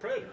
Predator.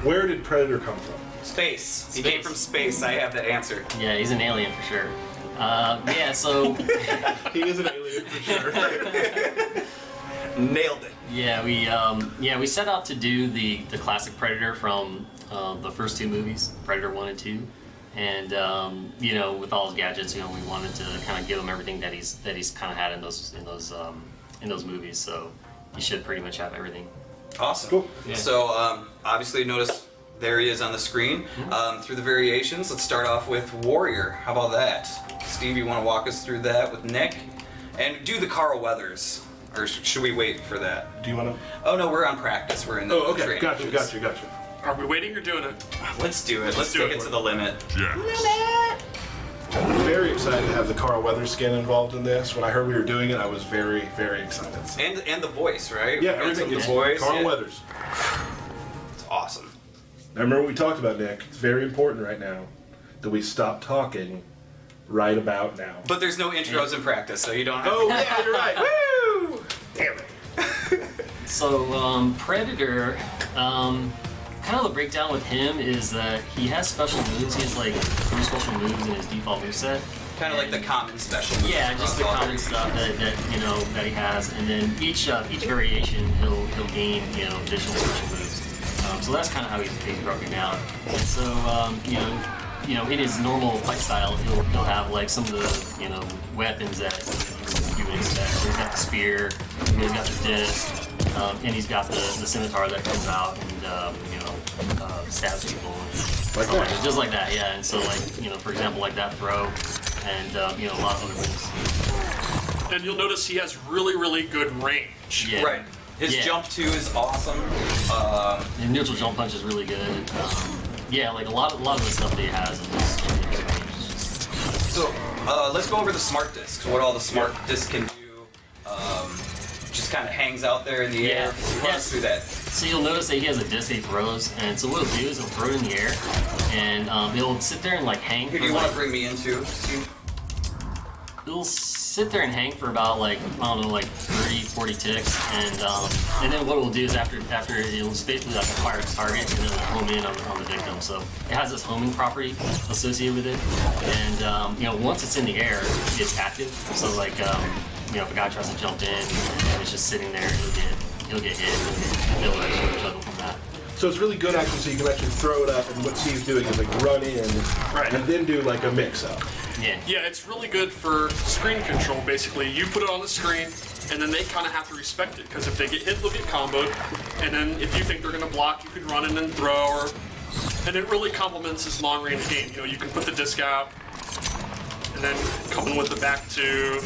Where did Predator come from? Space. He came from space. I have the answer. Yeah, he's an alien for sure. Yeah, so He is an alien for sure. Nailed it. yeah, we set out to do the classic Predator from the first two movies, Predator 1 and 2. And you know, with all his gadgets, you know, we wanted to kind of give him everything that he's kind of had in those movies. So he should pretty much have everything. Awesome. Cool. Yeah. So obviously, notice there he is on the screen. Through the variations, let's start off with Warrior. How about that? Steve, you want to walk us through that with Nick, and do the Carl Weathers, or should we wait for that? Do you want to? Oh no, we're on practice. We're in the training. Gotcha. Are we waiting or doing it? Let's do it. Let's take it to the limit. Yeah. I'm very excited to have the Carl Weathers skin involved in this. When I heard we were doing it, I was very, very excited. And the voice, right? Yeah, everything. The voice. Carl Weathers. It's awesome. Now remember what we talked about, Nick. It's very important right now that we stop talking right about now. But there's no intros in practice, so you don't have Oh yeah, you're right. Woo! Damn it. So Predator, kind of the breakdown with him is that he has special moves. He has like 3 special moves in his default moveset. kind of like the common special. Yeah, just the common stuff that you know that he has, and then each variation he'll gain additional special moves. So that's kind of how he's broken down. And so you know in his normal fight style he'll have like some of the weapons that you would expect. So he's got the spear, he's got the disc, and he's got the scimitar that comes out and stabs people. Like that. Just like that, yeah. And so for example, like that throw, and a lot of other things. And you'll notice he has really, really good range. Yeah. Right. His jump too is awesome. The neutral jump punch is really good. Yeah, like a lot of the stuff that he has is So let's go over the smart discs. What all the smart discs can do. Just kind of hangs out there in the air. Run us through that. So you'll notice that he has a disc that he throws, and so what he'll do is he'll throw it in the air, and he'll sit there and hang. Here, do you want to bring me into, Steve? He'll sit there and hang for about 30, 40 ticks, and then what it will do is after it'll basically fire its target and then it'll home in on the victim. So it has this homing property associated with it, and once it's in the air, it's active. So if a guy tries to jump in and it's just sitting there, he'll get hit, and he'll actually juggle from that. So it's really good actually, so you can actually throw it up, and what Steve's doing is run in, and then do a mix-up. Yeah. Yeah, it's really good for screen control, basically. You put it on the screen, and then they kind of have to respect it, because if they get hit, they'll get comboed, and then if you think they're going to block, you can run in and throw, and it really complements his long-range game. You can put the disc out, and then come in with the back two.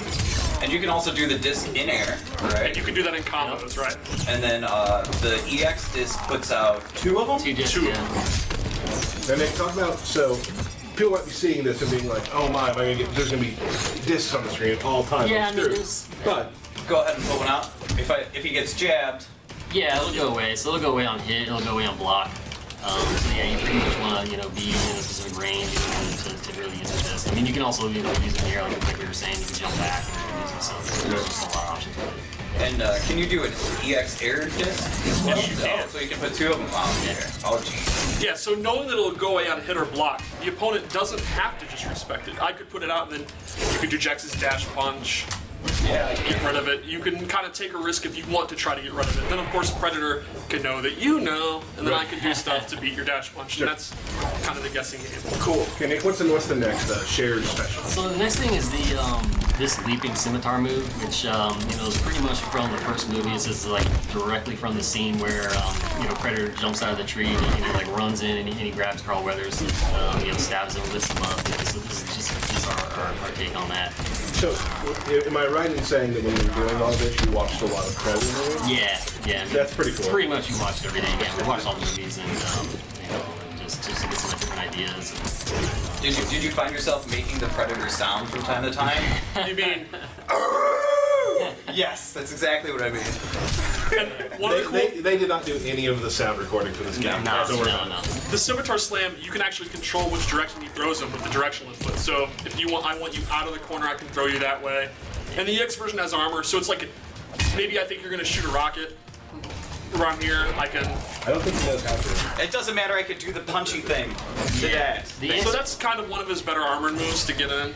And you can also do the disc in air, right? And you can do that in combos, right? And then the EX disc puts out 2 of them? 2 discs, yeah. And then talk about, so people might be seeing this and being like, oh my, there's going to be discs on the screen at all times. Yeah, But go ahead and pull one out. If he gets jabbed. Yeah, it'll go away. So it'll go away on hit, it'll go away on block. So yeah, you pretty much want to be in a specific range to really use the disc. I mean, you can also use it in the air, like we were saying, you can jump back and use it. So there's just a lot of options with it. And can you do an EX air disc as well? Yes, you can. So you can put 2 of them on there. Oh, geez. Yeah, so knowing that it'll go away on hit or block, the opponent doesn't have to just respect it. I could put it out and then you could do Jax's dash punch. Yeah. Get rid of it. You can kind of take a risk if you want to try to get rid of it. Then, of course, Predator can know that and then I can do stuff to beat your dash punch. And that's kind of the guessing game. cool. Okay, Nick, what's the next shared special? So the next thing is this leaping scimitar move, which is pretty much from the first movie. This is directly from the scene where Predator jumps out of the tree and he runs in and he grabs Carl Weathers, stabs him, lifts him up. So this is just our take on that. So, am I right in saying that when you were doing all this, you watched a lot of Predator movies? Yeah. That's pretty cool. Pretty much you watched everything. Yeah, we watched all the movies and just to get some different ideas. Did you find yourself making the Predator sound from time to time? You mean... Yes, that's exactly what I mean. They did not do any of the sound recording for this game. No. The scimitar slam, you can actually control which direction he throws them with the directional input. So if you want, I want you out of the corner, I can throw you that way. And the EX version has armor, so it's maybe I think you're going to shoot a rocket. around here, I can. I don't think he knows how to. It doesn't matter. I could do the punchy thing to that. So that's kind of one of his better armored moves to get in.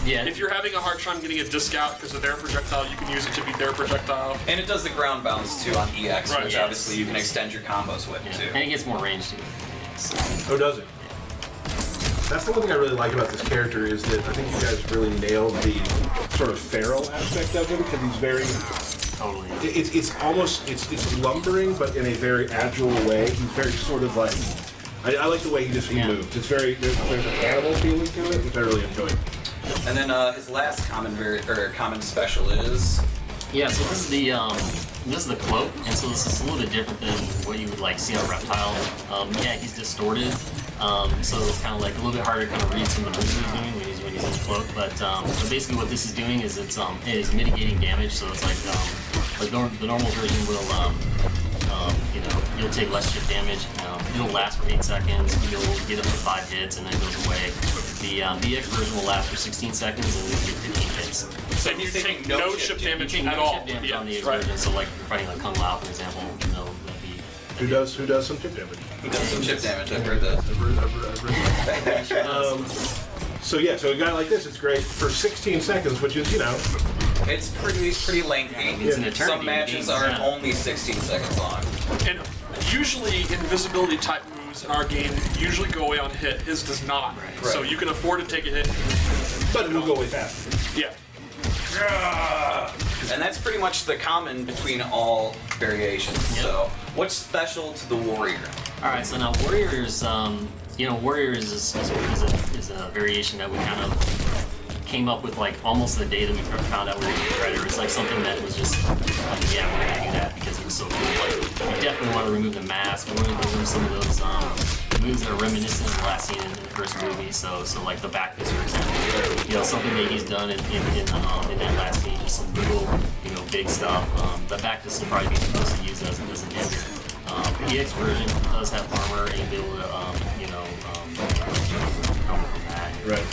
Yeah. If you're having a hard time getting a disc out because of their projectile, you can use it to beat their projectile. And it does the ground bounce too on EX, Right. which Yes. obviously you can extend your combos with too. And it gets more range too. Oh, does it? That's the one thing I really like about this character is that I think you guys really nailed the sort of feral aspect of him because he's very. Totally. It's almost it's lumbering, but in a very agile way. He's very sort of like. I like the way he moves. It's very there's an animal feeling to it, which I really enjoy. And then his last common special is. Yeah, so this is the cloak, and so this is a little bit different than what you would like see on Reptile. Yeah, he's distorted, so it's kind of like a little bit harder to kind of read some of the moves he's doing when he's in the cloak. But basically, what this is doing is it is mitigating damage. So it's like the normal version will you'll take less chip damage. It'll last for 8 seconds. You'll get up to 5 hits, and then it goes away. The EX version will last for 16 seconds, and then you get 15 hits. So you take no chip damage You take at no all. chip damage on the EX right. version. So like if you're fighting like Kung Lao, for example, that'd be. Who does some chip damage? Who does some chip damage? I've heard that. So a guy like this, it's great for 16 seconds, which is It's pretty lengthy. It's an eternity. Some matches are only 16 seconds long. And usually invisibility type moves in our game usually go away on hit. His does not. Right. So you can afford to take a hit. but it will go way faster. Yeah. And that's pretty much the common between all variations. Yep. So, what's special to the warrior? All right, so now Warriors, Warriors is a variation that we kind of came up with like almost the day that we found out we were going to do Predator. It's like something that was just like, yeah, we're going to do that because it was so cool. Like, we definitely want to remove the mask. We want to remove some of those moves that are reminiscent of the last scene in the first movie. So like the back fist, for example, something that he's done in that last scene, just some little, big stuff. The back fist will probably be supposed to use as an ender. The EX version does have armor and you'll be able to, come from that. Right.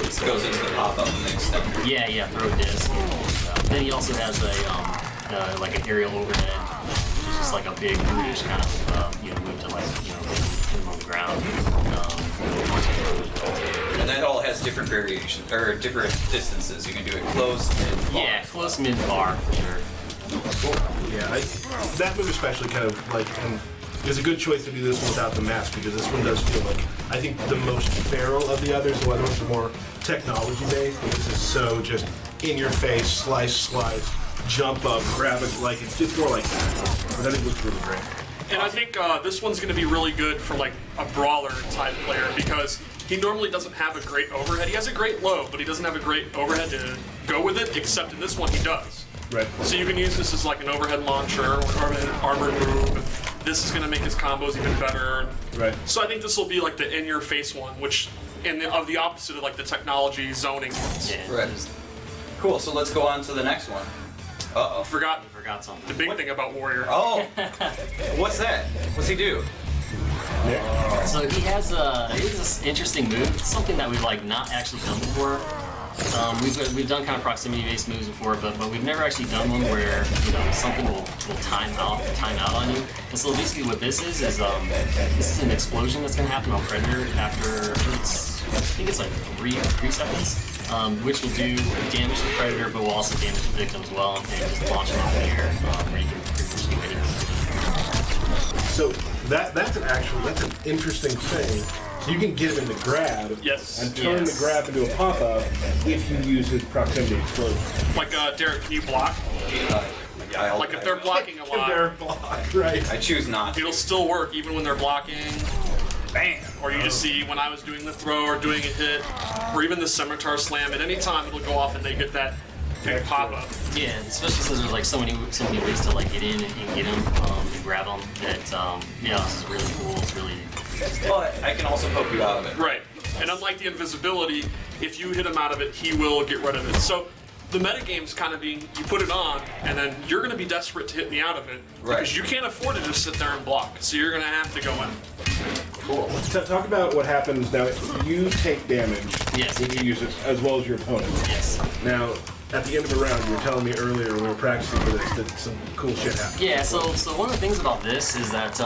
This goes into the pop-up and the extender. Yeah, throw disc. Then he also has a like an aerial overhead, which is just like a big brutish kind of move to like hit him on the ground. And that all has different variations, or different distances. You can do it close, mid, far. Yeah, close mid bar for sure. Yeah, that move especially kind of like, and it's a good choice to do this one without the mask because this one does feel like, I think the most feral of the others. The other ones are more technology based. This is so just in your face, slice, jump up, grab it, like it's more like that. But I think it looks really great. And I think this one's going to be really good for like a brawler type player because he normally doesn't have a great overhead. He has a great low, but he doesn't have a great overhead to go with it, except in this one he does. Right. So you can use this as like an overhead launcher or an armored move. This is going to make his combos even better. Right. So I think this will be like the in-your-face one, which of the opposite of like the technology zoning ones. Yeah. Right. Cool, so let's go on to the next one. Uh-oh. Forgot Forgot something. the big thing about Warrior. Oh! What's that? What's he do? So he has this interesting move. It's something that we've like not actually done before. We've done kind of proximity-based moves before, but we've never actually done one where something will time out on you. And so basically what this is this is an explosion that's going to happen on Predator after I think it's like three seconds, which will do damage to the Predator, but will also damage the victim as well, and just launch them up in the air where you can pretty much do anything. So that's an interesting thing. So you can get him in the grab and turn the grab into a pop-up if you use his proximity explosion. Like Derek, can you block? Yeah, Like if they're blocking a lot, They're blocked, right? I choose not to. it'll still work even when they're blocking. Bam! Or you just see when I was doing the throw or doing a hit, or even the scimitar slam. At any time it'll go off and they get that big pop-up. Yeah, especially since there's like so many ways to like get in and get him and grab him. That this is really cool. It's really. But I can also poke you out of it. Right. And unlike the invisibility, if you hit him out of it, he will get rid of it. So the metagame's kind of being, you put it on, and then you're going to be desperate to hit me out of it. Right. Because you can't afford to just sit there and block. So you're going to have to go in. Cool. Talk about what happens now. You take damage Yes. when you use it, as well as your opponent. Yes. Now, at the end of a round, you were telling me earlier when we were practicing for this that some cool shit happened. Yeah, so one of the things about this is that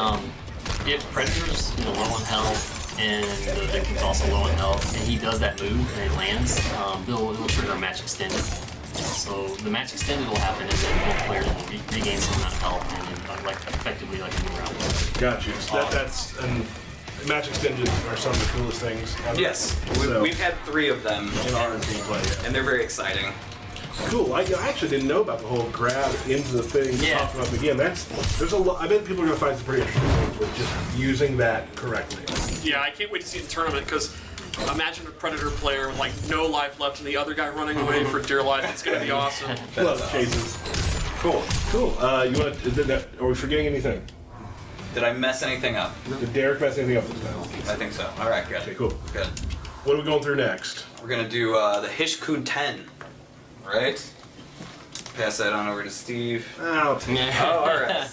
if Predator's low on health and the victim's also low on health, and he does that move and it lands, it'll trigger a match extended. So the match extended will happen, and then both players will regain some amount of health, and then, effectively like a new round. Got you. So that's and match extensions are some of the coolest things ever. Yes, we've had 3 of them, in our gameplay. Yeah. and they're very exciting. Cool. I actually didn't know about the whole grab into the thing, Yeah. pop them up again. There's a lot. I bet people are gonna find some pretty interesting things with just using that correctly. Yeah, I can't wait to see it in tournament because imagine a Predator player with like no life left and the other guy running away for dear life. It's gonna be awesome. Love chases. Cool. Cool. You want? Are we forgetting anything? Did I mess anything up? Did Derek mess anything up this time? I think so. All right, good. Okay, cool. Good. What are we going through next? We're gonna do the Hish-Qu-Ten, right? Pass that on over to Steve. Oh, Oh, all right.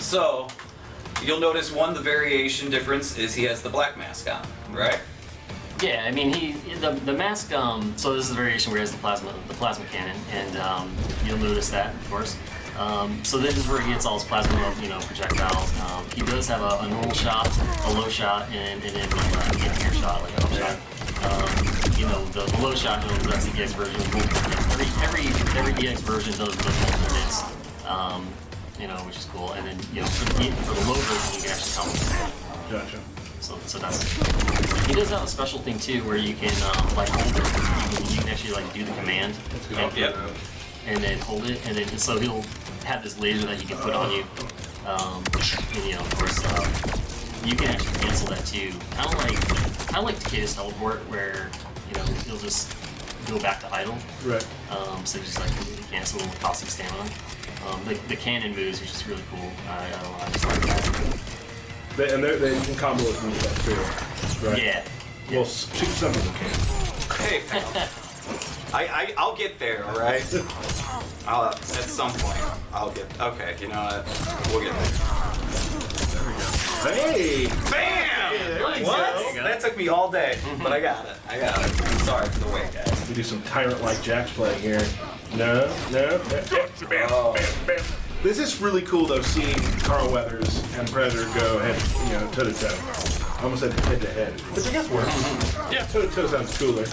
So, you'll notice the variation difference is he has the black mask on, right? Yeah, I mean the mask. So this is the variation where he has the plasma cannon, and you'll notice that, of course. So this is where he gets all his plasma, projectiles. He does have a normal shot, a low shot, and then a gear shot, like a up shot. The low shot, that's the EX version. Every EX version does multiple hits, which is cool. And then for the low version, you can actually count. gotcha. So that's it. He does have a special thing too, where you can hold it. You can actually do the command. Yep. And then hold it, and then so he'll have this laser that you can put on you. And of course, you can actually cancel that too. Kind of like Takeda's teleport, where he'll just go back to idle. Right. So just completely cancel the caustic stamina. The cannon moves, which is really cool. I don't know, I just like that. They can combo with and stuff too. Right. Yeah. Well, some of them can. Hey, pal. I'll get there, all right? At some point, I'll get. Okay, you know what? We'll get there. Hey! Bam! Hey, there we What? go. That took me all day, but I got it. Sorry for the wait, guys. We do some tyrant-like jacks playing here. No. Bam, Oh. bam, bam. This is really cool though, seeing Carl Weathers and Predator go head, toe to toe. I almost said head to head, which I guess works. Yeah. Toe to toe sounds cooler.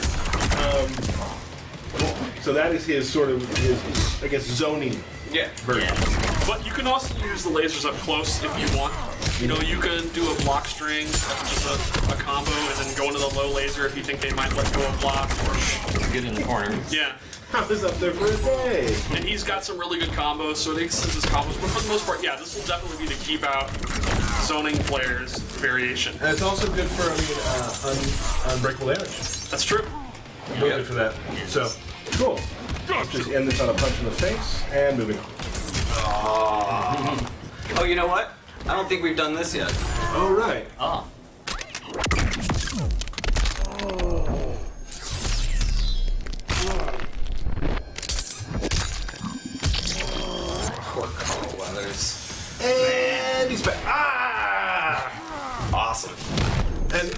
So that is his sort of his I guess zoning Yeah. version. Yeah. But you can also use the lasers up close if you want. You can do a block string, just a combo, and then go into the low laser if you think they might let go of block. Or Get in the corner. yeah. I was up there for a day. And he's got some really good combos, so it extends his combos. But for the most part, yeah, this will definitely be the keep out zoning players variation. And it's also good for unbreakable damage. That's true. Really good for that. So cool. Let's just end this on a punch in the face and moving on. Oh, you know what? I don't think we've done this yet. All right. Oh. Poor Carl Weathers. And he's back. Ah! Awesome. And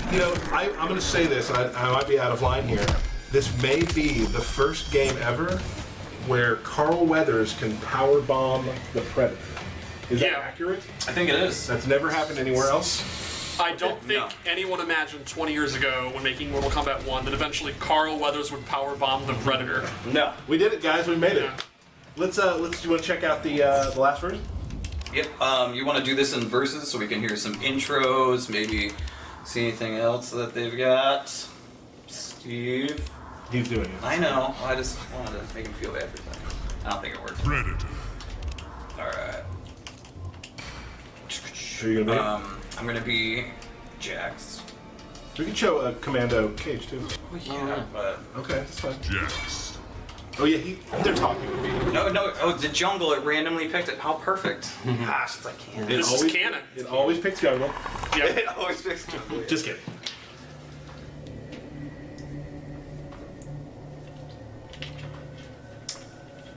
I'm going to say this, and I might be out of line here. This may be the first game ever where Carl Weathers can power bomb the Predator. Is that accurate? I think it is. That's never happened anywhere else. I don't think No. anyone imagined 20 years ago when making Mortal Kombat 1 that eventually Carl Weathers would power bomb the Predator. No. We did it, guys. We made it. Yeah. Let's. Do you want to check out the last version? Yep. You want to do this in verses so we can hear some intros, maybe see anything else that they've got. Steve. He's doing it. I know. I just wanted to make him feel bad for that. I don't think it works. Predator. All right. Who are you gonna be? I'm gonna be Jax. We can show a Commando Cage too. Yeah, but Okay, that's fine. Jax. Oh yeah, they're talking to me. no. Oh, the jungle. It randomly picked it. How perfect. Gosh, it's like canon. This is canon. It always picks jungle. Yeah. It always picks jungle. Just kidding.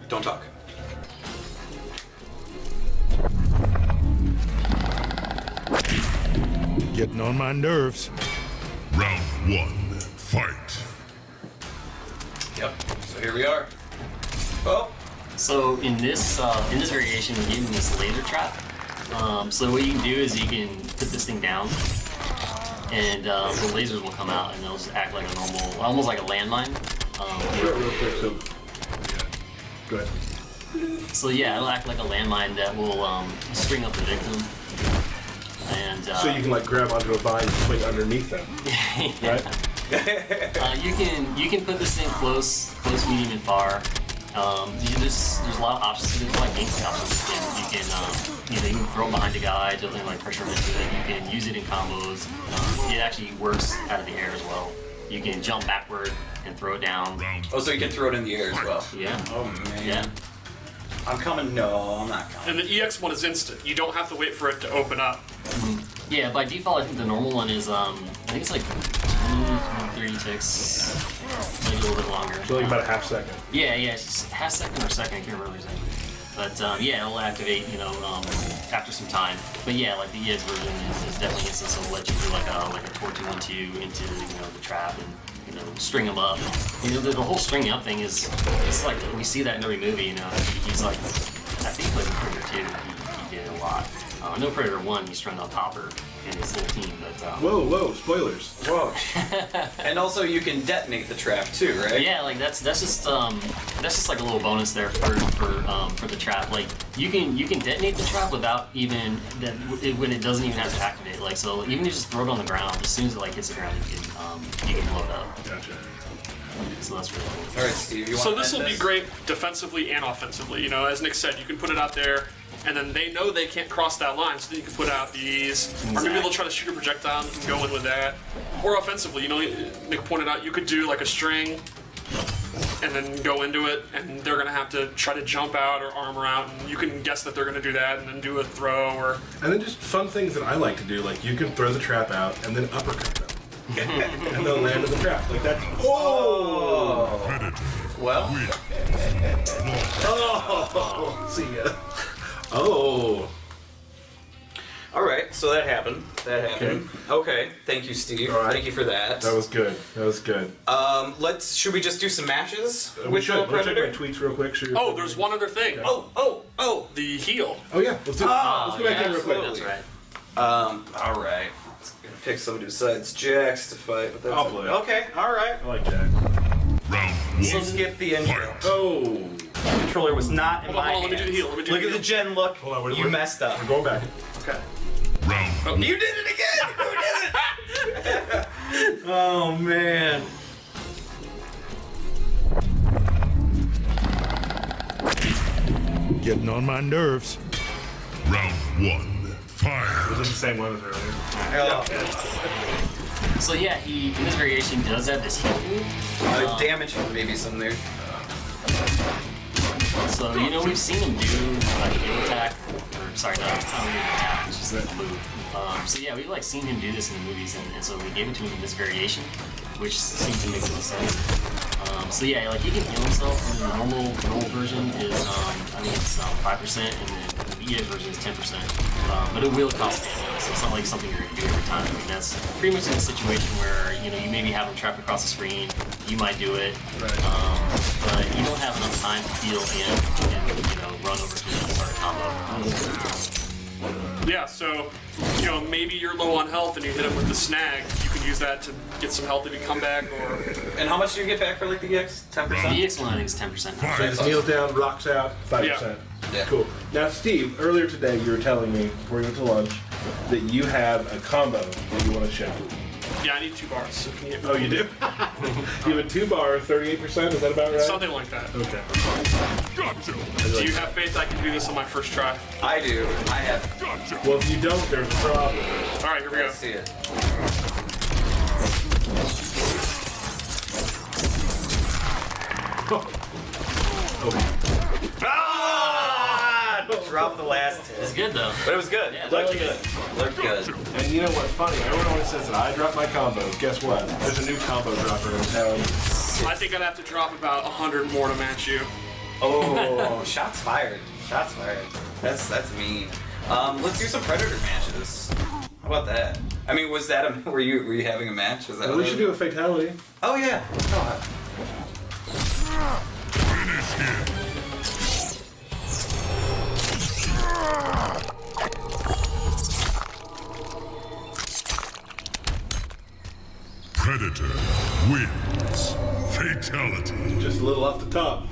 Don't talk. Getting on my nerves. Round one. Fight. Yep. So here we are. Oh, So in this variation, we gave him this laser trap. So what you can do is you can put this thing down, and the lasers will come out, and they'll just act like a normal, almost like a landmine. Real quick, so go ahead. So yeah, it'll act like a landmine that will string up the victim. And So you can like grab onto a vine and swing underneath them, right? you can put this thing close, medium, and far. There's a lot of options. There's like gameplay options. You can you can throw it behind a guy, just like pressure him into it. You can use it in combos. It actually works out of the air as well. You can jump backward and throw it down. oh, so you can throw it in the air as well. Yeah. Oh man. Yeah. I'm coming. No, I'm not coming. And the EX one is instant. You don't have to wait for it to open up. Yeah. By default, I think the normal one is I think it's like 30 ticks, maybe a little bit longer. So like about a half second. Yeah, it's just half second or second, I can't remember exactly. But yeah, it'll activate, after some time. But yeah, like the EX version is definitely instant, so it'll let you do like a torch 2-1-2 into the trap and string them up. The whole stringing up thing is, it's like we see that in every movie. He's like, I think like in Predator 2, he did a lot. I know Predator 1, he strung up Hopper and his little team, but Whoa, spoilers. Whoa. And also you can detonate the trap too, right? yeah, like that's just like a little bonus there for the trap. Like you can detonate the trap without even when it doesn't even have to activate. Like so, even if you just throw it on the ground, as soon as it like hits the ground, you can blow it up. Gotcha. So that's really cool. All right, Steve. You want So to this end will be great defensively and offensively. As Nick said, you can put it out there, and then they know they can't cross that line, so then you can put out these, or maybe they'll try to shoot a projectile and you can go in with that. Or offensively, Nick pointed out you could do like a string, and then go into it, and they're gonna have to try to jump out or armor out, and you can guess that they're gonna do that, and then do a throw or. And then just fun things that I like to do, like you can throw the trap out and then uppercut them. And they'll land in the trap. Like that's. Oh! Well. Oh! See ya. Oh! All right, so that happened. Okay. Thank you, Steve. All right. Thank you for that. That was good. Should we just do some matches We with should. the Let's check Predator? my tweets real quick. Sure. Oh, there's one other thing. Oh. The heel. Oh yeah. Let's do it. Let's go back in real quick. That's right. All right. Gonna pick somebody besides Jax to fight. But that's I'll play. Okay. All right. I like that. So skip the intro. Oh! The controller was not in Hold on, my let me do the hands. heel. Let me do Look the at the heel. gen look. Hold on, You messed up. We're going back. Okay. Oh, you did it again! You did it! Oh man. Getting on my nerves. Round one, fire. Was this the same one as earlier? So yeah, he in this variation does have this heal move. Damage maybe some there. So we've seen him do like a heal attack, or sorry, not really an attack, it's just a move. So yeah, we've like seen him do this in the movies, and so we gave it to him in this variation, which seems to make the most sense. So yeah, like he can heal himself, and the normal version is it's 5%, and then the EX version is 10%. But it will cost damage, so it's not like something you're gonna do every time. I mean, that's pretty much in a situation where you maybe have him trapped across the screen, you might do it, but you don't have enough time to heal and run over to him and start a combo. Yeah, so, maybe you're low on health and you hit him with the snag. You can use that to get some health if you come back, or... And how much do you get back for like the EX? 10%? The EX one I think is 10% now. So he just kneels down, rocks out, 5%. Yeah. Cool. Now, Steve, earlier today you were telling me before you went to lunch that you have a combo that you want to show. Yeah, I need 2 bars, so can you hit me? Oh, you do? You have a 2-bar, 38%. Is that about right? Something like that. Okay. Do you have faith I can do this on my first try? I do. I have. Well, if you don't, there's a problem. Alright, here we go. Let's see it. Ah! Drop the last It's hit. good though. But it was good. Yeah, Looked it good. Looked good. And you know what's funny? Everyone always says that I drop my combos. Guess what? There's a new combo dropper in town. I think I'd have to drop about 100 more to match you. Oh, shots fired. Shots fired. That's mean. Let's do some Predator matches. How about that? I mean, was that were you having a match? Was that? Well, we should do a fatality. Oh yeah. Oh, Predator wins. Fatality. Just a little off the top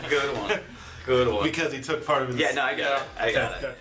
Good one. Good one. because he took part of his. Yeah, no, I got it. I got it.